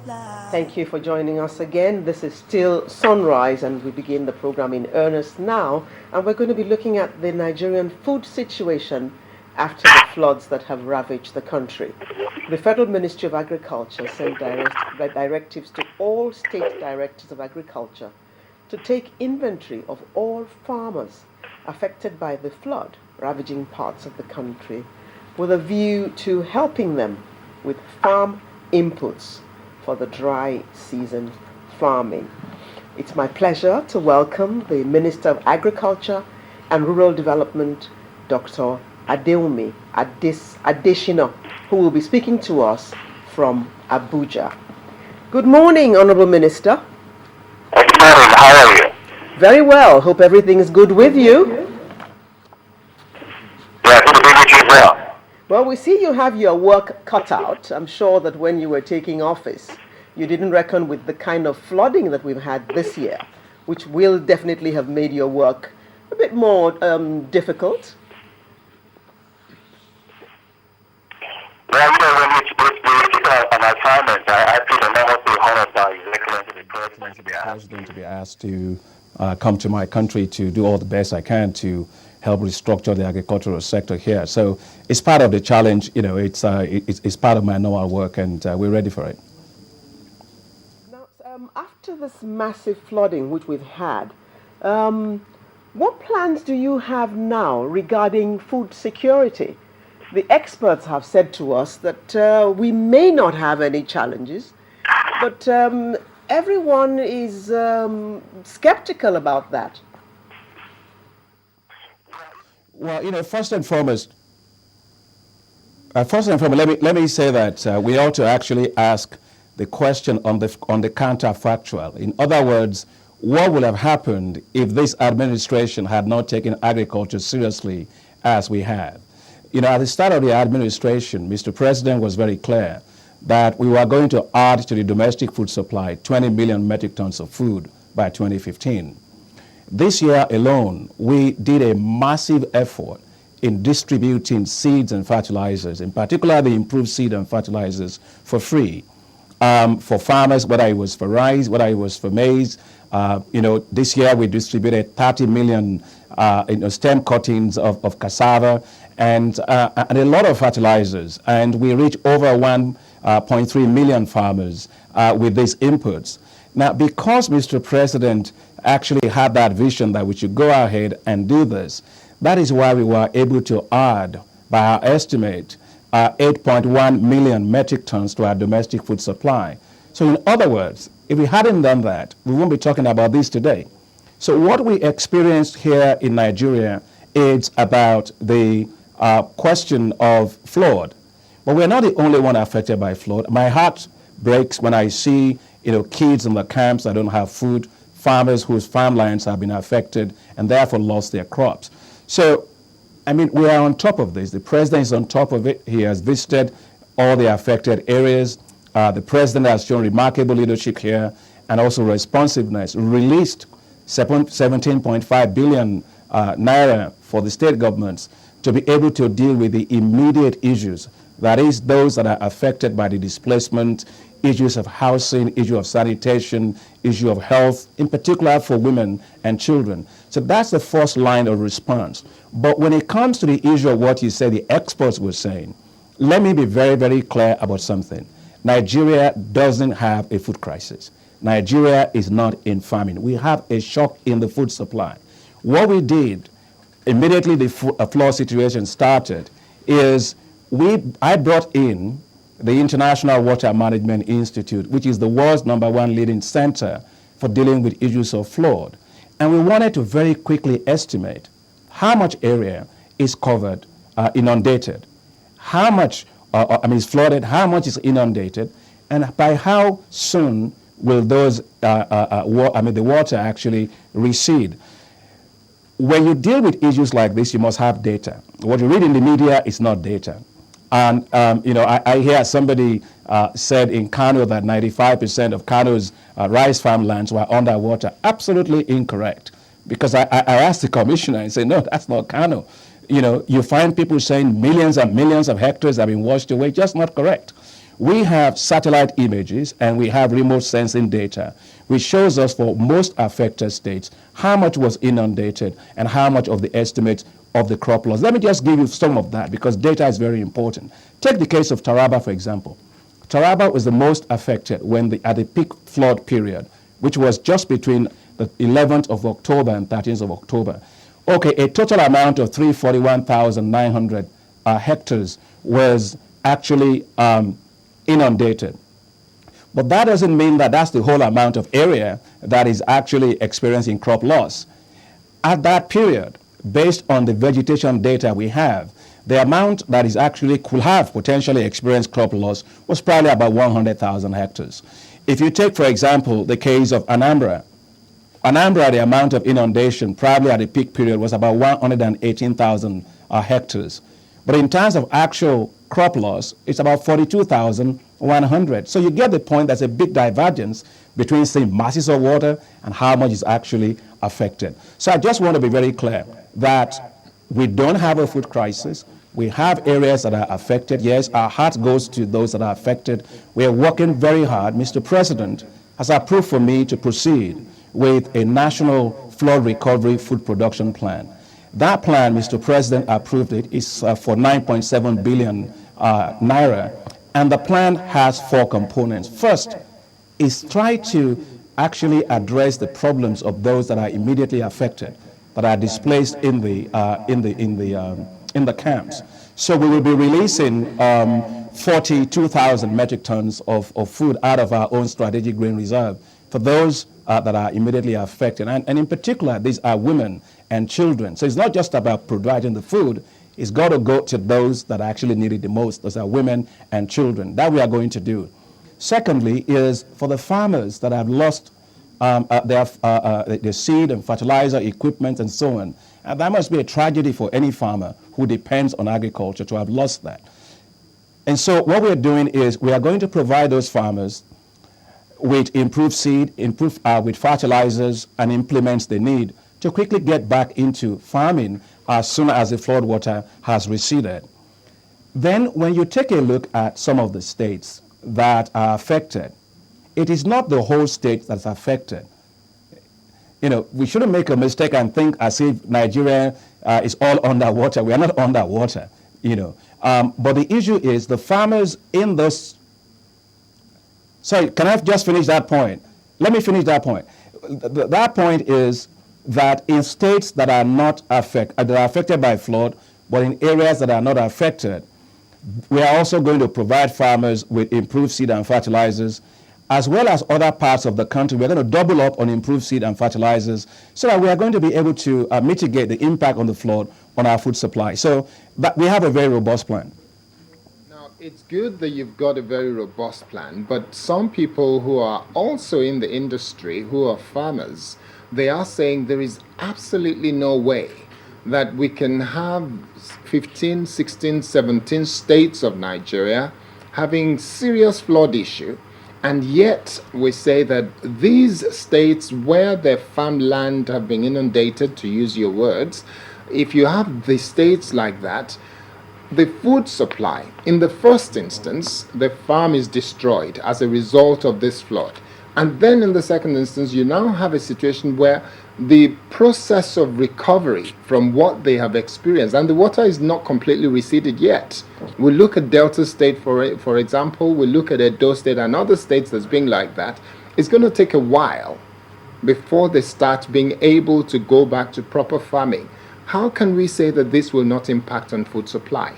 Thank you for joining us again. This is still Sunrise, and we begin the program in earnest now. And we're going to be looking at the Nigerian food situation after the floods that have ravaged the country. The Federal Ministry of Agriculture sent directives to all state directors of agriculture to take inventory of all farmers affected by the flood ravaging parts of the country, with a view to helping them with farm inputs for the dry season farming. It's my pleasure to welcome the Minister of Agriculture and Rural Development, Dr. Akinwunmi Adesinsa, who will be speaking to us from Abuja. Good morning, Honorable Minister. Good morning, how are you? Very well. Hope everything is good with you. Yeah, good to be with you well. Well, we see you have your work cut out. I'm sure that when you were taking office, you didn't reckon with the kind of flooding that we've had this year, which will definitely have made your work a bit more difficult. Well, when we took an assignment, I feel enormously honored by His Excellency the President to be asked to come to my country to do all the best I can to help restructure the agricultural sector here. So it's part of the challenge, it's part of my normal work, and we're ready for it. Now, after this massive flooding which we've had, what plans do you have now regarding food security? The experts have said to us that we may not have any challenges, but everyone is skeptical about that. Well, first and foremost, let me say that we ought to actually ask the question on the counterfactual. In other words, what would have happened if this administration had not taken agriculture seriously as we have? At the start of the administration, Mr. President was very clear that we were going to add to the domestic food supply 20 million metric tons of food by 2015. This year alone, we did a massive effort in distributing seeds and fertilizers, in particular the improved seed and fertilizers for free for farmers, whether it was for rice, whether it was for maize. This year we distributed 30 million stem cuttings of cassava and a lot of fertilizers, and we reached over 1.3 million farmers with these inputs. Now, because Mr. President actually had that vision that we should go ahead and do this, that is why we were able to add, by our estimate, 8.1 million metric tons to our domestic food supply. So in other words, if we hadn't done that, we won't be talking about this today. So what we experienced here in Nigeria is about the question of flood. But we're not the only one affected by flood. My heart breaks when I see kids in the camps that don't have food, farmers whose farmlands have been affected and therefore lost their crops. So, we are on top of this. The president is on top of it. He has visited all the affected areas. The president has shown remarkable leadership here and also responsiveness. Released 17.5 billion naira for the state governments to be able to deal with the immediate issues. That is, those that are affected by the displacement, issues of housing, issue of sanitation, issue of health, in particular for women and children. So that's the first line of response. But when it comes to the issue of what you say the experts were saying, let me be very, very clear about something. Nigeria doesn't have a food crisis. Nigeria is not in famine. We have a shock in the food supply. What we did immediately the flood situation started is I brought in the International Water Management Institute, which is the world's #1 leading center for dealing with issues of flood. And we wanted to very quickly estimate how much area is covered, inundated, how much is flooded, how much is inundated, and by how soon will those the water actually recede. When you deal with issues like this, you must have data. What you read in the media is not data. And, I hear somebody said in Kano that 95% of Kano's rice farmlands were underwater. Absolutely incorrect. Because I asked the commissioner and said, no, that's not Kano. You find people saying millions and millions of hectares have been washed away. Just not correct. We have satellite images and we have remote sensing data, which shows us for most affected states how much was inundated and how much of the estimates of the crop loss. Let me just give you some of that because data is very important. Take the case of Taraba, for example. Taraba was the most affected at the peak flood period, which was just between the 11th of October and 13th of October. Okay, a total amount of 341,900 hectares was actually inundated. But that doesn't mean that that's the whole amount of area that is actually experiencing crop loss. At that period, based on the vegetation data we have, the amount that is actually could have potentially experienced crop loss was probably about 100,000 hectares. If you take, for example, the case of Anambra, the amount of inundation probably at the peak period was about 118,000 hectares. But in terms of actual crop loss, it's about 42,100. So you get the point. There's a big divergence between, say, masses of water and how much is actually affected. So I just want to be very clear that we don't have a food crisis. We have areas that are affected. Yes, our heart goes to those that are affected. We are working very hard. Mr. President has approved for me to proceed with a national flood recovery food production plan. That plan, Mr. President approved it, is for 9.7 billion naira. And the plan has 4 components. First is try to actually address the problems of those that are immediately affected, that are displaced in the camps. So we will be releasing 42,000 metric tons of food out of our own strategic grain reserve for those that are immediately affected. And in particular, these are women and children. So it's not just about providing the food, it's got to go to those that actually need it the most. Those are women and children. That we are going to do. Secondly is for the farmers that have lost their seed and fertilizer equipment and so on. And that must be a tragedy for any farmer who depends on agriculture to have lost that. And so what we're doing is we are going to provide those farmers with improved seed, with fertilizers and implements they need to quickly get back into farming as soon as the flood water has receded. Then when you take a look at some of the states that are affected, it is not the whole state that's affected. You know, we shouldn't make a mistake and think as if Nigeria is all underwater. We are not underwater, you know. But the issue is the farmers in this. Sorry, can I just finish that point? Let me finish that point. That point is that in states that are not affected by flood, but in areas that are not affected, we are also going to provide farmers with improved seed and fertilizers, as well as other parts of the country. We're going to double up on improved seed and fertilizers so that we are going to be able to mitigate the impact on the flood on our food supply. So we have a very robust plan. Now, it's good that you've got a very robust plan, but some people who are also in the industry, who are farmers, they are saying there is absolutely no way that we can have 15, 16, 17 states of Nigeria having serious flood issue, and yet we say that these states where their farmland have been inundated, to use your words, if you have the states like that, the food supply, in the first instance, the farm is destroyed as a result of this flood. And then in the second instance, you now have a situation where the process of recovery from what they have experienced, and the water is not completely receded yet. We look at Delta State, for example, we look at Edo State and other states that's being like that. It's going to take a while before they start being able to go back to proper farming. How can we say that this will not impact on food supply?